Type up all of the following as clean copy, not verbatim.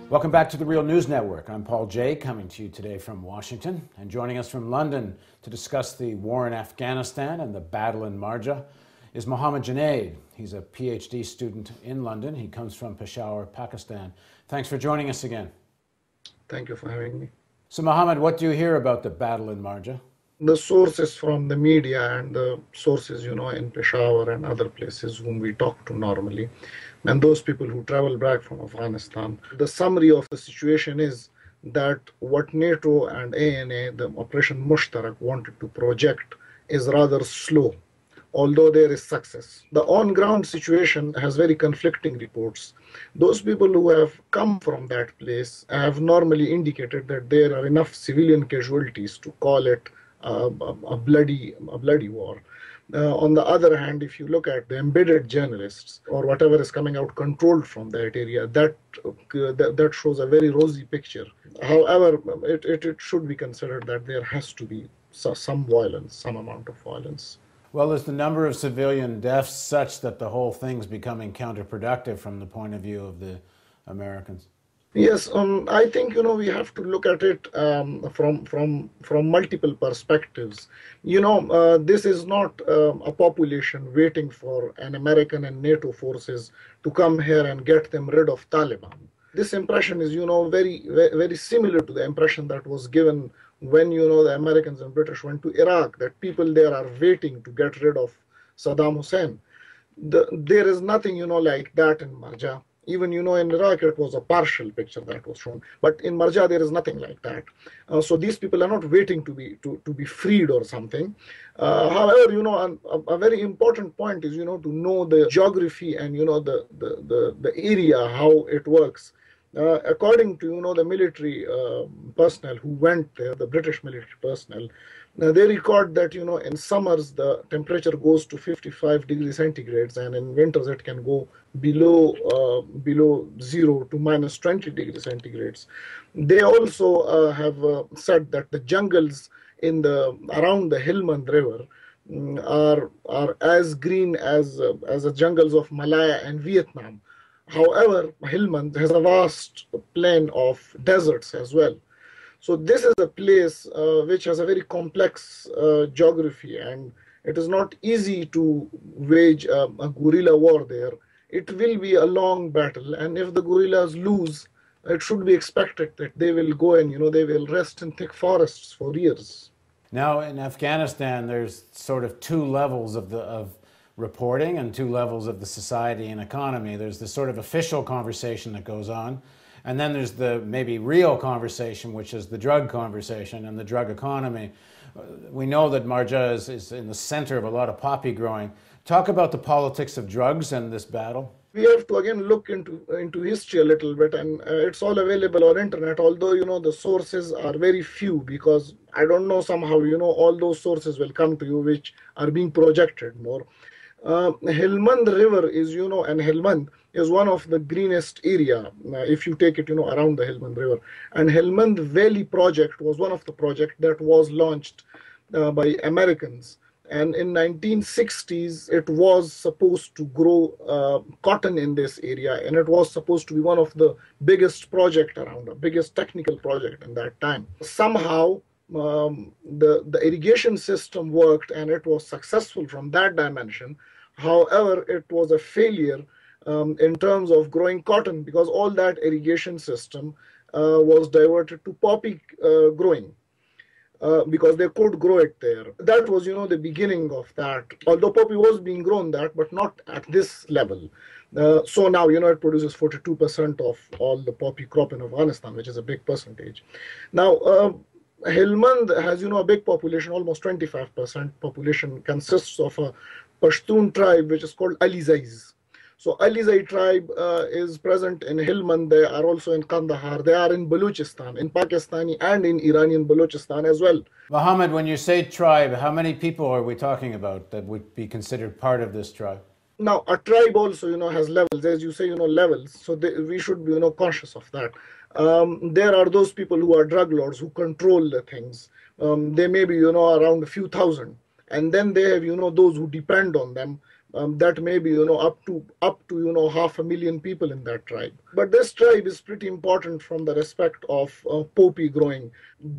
Welcome back to the Real News Network. I'm Paul Jay, coming to you today from Washington, and joining us from London to discuss the war in Afghanistan and the battle in Marja is Mohammed Junaid. He's a PhD student in London. He comes from Peshawar, Pakistan. Thanks for joining us again. Thank you for having me. So Mohammed, what do you hear about the battle in Marja? The sources from the media and the sources, in Peshawar and other places whom we talk to normally, and those people who travel back from Afghanistan, the summary of the situation is that what NATO and ANA, the Operation Mushtarak, wanted to project is rather slow, although there is success. The on-ground situation has very conflicting reports. Those people who have come from that place have normally indicated that there are enough civilian casualties to call it a bloody war. On the other hand, if you look at the embedded journalists or whatever is coming out controlled from that area, that shows a very rosy picture. However, it should be considered that there has to be some violence, some amount of violence. Well, is the number of civilian deaths such that the whole thing's becoming counterproductive from the point of view of the Americans? Yes, I think we have to look at it from multiple perspectives. This is not a population waiting for an American and NATO forces to come here and get them rid of Taliban. This impression is very similar to the impression that was given when the Americans and British went to Iraq, that people there are waiting to get rid of Saddam Hussein. There is nothing like that in Marja. Even, in Iraq, it was a partial picture that was shown. But in Marja, there is nothing like that. So these people are not waiting to be freed or something. However, a very important point is, to know the geography and, the area, how it works. According to, the military personnel who went there, the British military personnel, they record that, in summers, the temperature goes to 55 degrees centigrade, and in winters, it can go below 0 to minus 20 degrees centigrade. They also have said that the jungles around the Helmand River are as green as the jungles of Malaya and Vietnam. However, Helmand has a vast plain of deserts as well. So this is a place which has a very complex geography, and it is not easy to wage a guerrilla war there. It will be a long battle, and if the guerrillas lose, it should be expected that they will go and they will rest in thick forests for years. Now in Afghanistan, there's sort of two levels of reporting and two levels of the society and economy. There's the sort of official conversation that goes on, and then there's the maybe real conversation, which is the drug conversation and the drug economy. We know that Marja is in the center of a lot of poppy growing. Talk about the politics of drugs and this battle. We have to again look into history a little bit, and it's all available on internet, although the sources are very few, because I don't know, somehow all those sources will come to you which are being projected more. Helmand River is, and Helmand is one of the greenest area, if you take it, around the Helmand River. And Helmand Valley project was one of the projects that was launched by Americans. And in 1960s, it was supposed to grow cotton in this area, and it was supposed to be one of the biggest project around, the biggest technical project in that time. Somehow, the irrigation system worked and it was successful from that dimension. However, it was a failure in terms of growing cotton, because all that irrigation system was diverted to poppy growing, because they could grow it there. That was, the beginning of that, although poppy was being grown but not at this level. So now, it produces 42% of all the poppy crop in Afghanistan, which is a big percentage. Now, Helmand has, a big population, almost 25% population consists of a Pashtun tribe, which is called Alizais. So Alizai tribe is present in Helmand. They are also in Kandahar. They are in Balochistan, in Pakistani and in Iranian Balochistan as well. Mohammed, when you say tribe, how many people are we talking about that would be considered part of this tribe? Now, a tribe also, has levels, as you say, levels. So we should be, conscious of that. There are those people who are drug lords who control the things. They may be, around a few thousand. And then they have, those who depend on them, that may be, up to 500,000 people in that tribe. But this tribe is pretty important from the respect of poppy growing.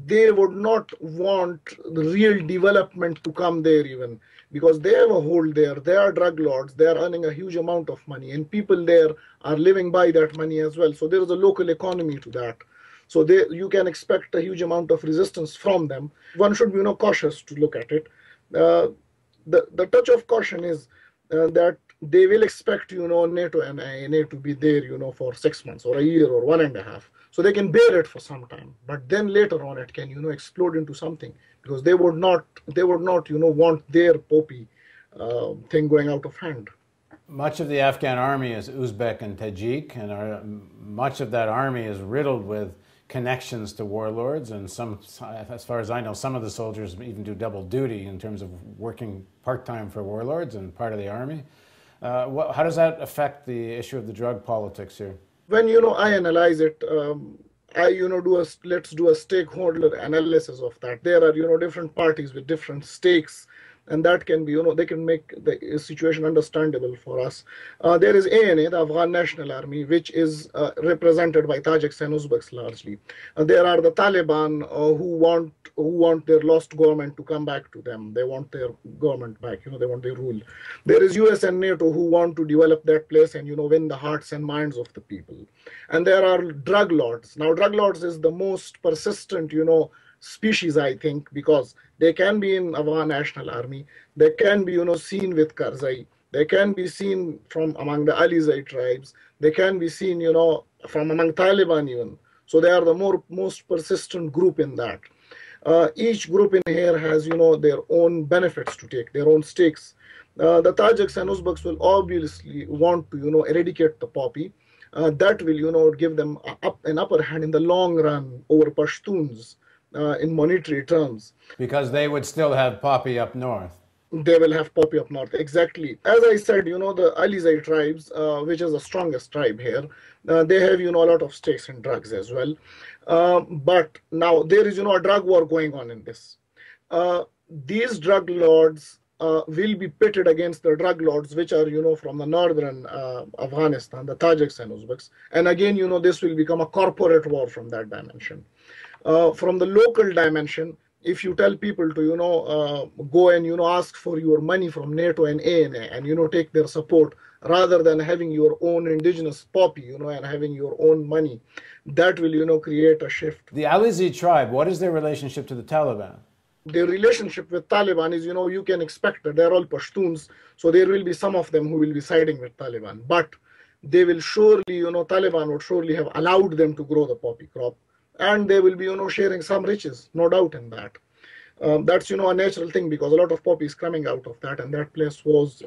They would not want the real development to come there even, because they have a hold there. They are drug lords. They are earning a huge amount of money, and people there are living by that money as well. So there is a local economy to that. So you can expect a huge amount of resistance from them. One should be, cautious to look at it. The touch of caution is that they will expect, NATO and INA to be there, for 6 months or a year or 1.5. So they can bear it for some time, but then later on it can, explode into something, because they would not, want their poppy thing going out of hand. Much of the Afghan army is Uzbek and Tajik, and much of that army is riddled with connections to warlords, and some, as far as I know, some of the soldiers even do double duty in terms of working part-time for warlords and part of the army. How does that affect the issue of the drug politics here? When, I analyze it, let's do a stakeholder analysis of that. There are, different parties with different stakes, and that can be, they can make the situation understandable for us. There is ANA, the Afghan National Army, which is represented by Tajiks and Uzbeks largely. There are the Taliban who want their lost government to come back to them. They want their government back, they want their rule. There is US and NATO who want to develop that place and, win the hearts and minds of the people. And there are drug lords. Now, drug lords is the most persistent, species, I think, because they can be in Afghan National Army, they can be, seen with Karzai, they can be seen from among the Alizai tribes, they can be seen, from among Taliban even. So they are the most persistent group in that. Each group in here has, their own benefits to take, their own stakes. The Tajiks and Uzbeks will obviously want to, eradicate the poppy. That will, give them an upper hand in the long run over Pashtuns. In monetary terms. Because they would still have poppy up north. They will have poppy up north, exactly. As I said, the Alizai tribes, which is the strongest tribe here, they have, a lot of stakes in drugs as well. But now there is, a drug war going on in this. These drug lords will be pitted against the drug lords, which are, from the northern Afghanistan, the Tajiks and Uzbeks. And again, this will become a corporate war from that dimension. From the local dimension, if you tell people to, go and, ask for your money from NATO and ANA and, take their support rather than having your own indigenous poppy, and having your own money, that will, create a shift. The Alizai tribe, what is their relationship to the Taliban? Their relationship with Taliban is, you can expect that they're all Pashtuns, so there will be some of them who will be siding with Taliban. But they will surely, Taliban would surely have allowed them to grow the poppy crop. And they will be, sharing some riches, no doubt in that. That's, a natural thing, because a lot of poppy is coming out of that, and that place was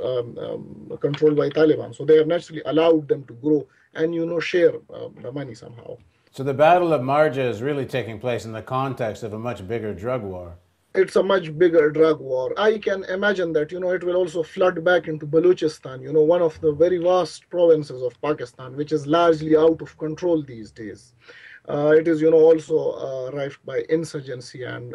controlled by Taliban. So they have naturally allowed them to grow and, share the money somehow. So the Battle of Marja is really taking place in the context of a much bigger drug war. It's a much bigger drug war. I can imagine that, it will also flood back into Balochistan, one of the very vast provinces of Pakistan, which is largely out of control these days. It is, also rife by insurgency and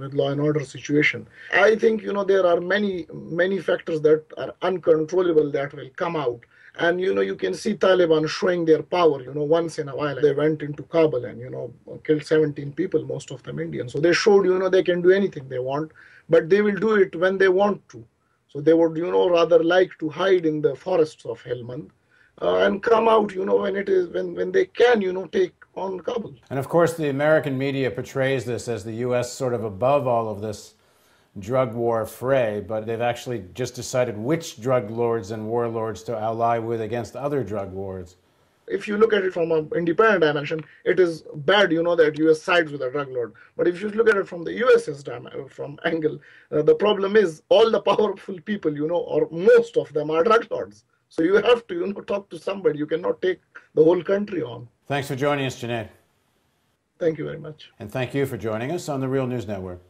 with law and order situation. I think, there are many factors that are uncontrollable that will come out. And, you can see Taliban showing their power, once in a while. They went into Kabul and, killed 17 people, most of them Indians. So they showed, they can do anything they want, but they will do it when they want to. So they would, rather like to hide in the forests of Helmand and come out, when they can, take on Kabul. And of course, the American media portrays this as the U.S. sort of above all of this drug war fray, but they've actually just decided which drug lords and warlords to ally with against other drug wars. If you look at it from an independent dimension, it is bad, that U.S. sides with a drug lord. But if you look at it from the U.S.'s from angle, the problem is all the powerful people, or most of them are drug lords. So you have to, talk to somebody. You cannot take the whole country on. Thanks for joining us, Junaid. Thank you very much. And thank you for joining us on the Real News Network.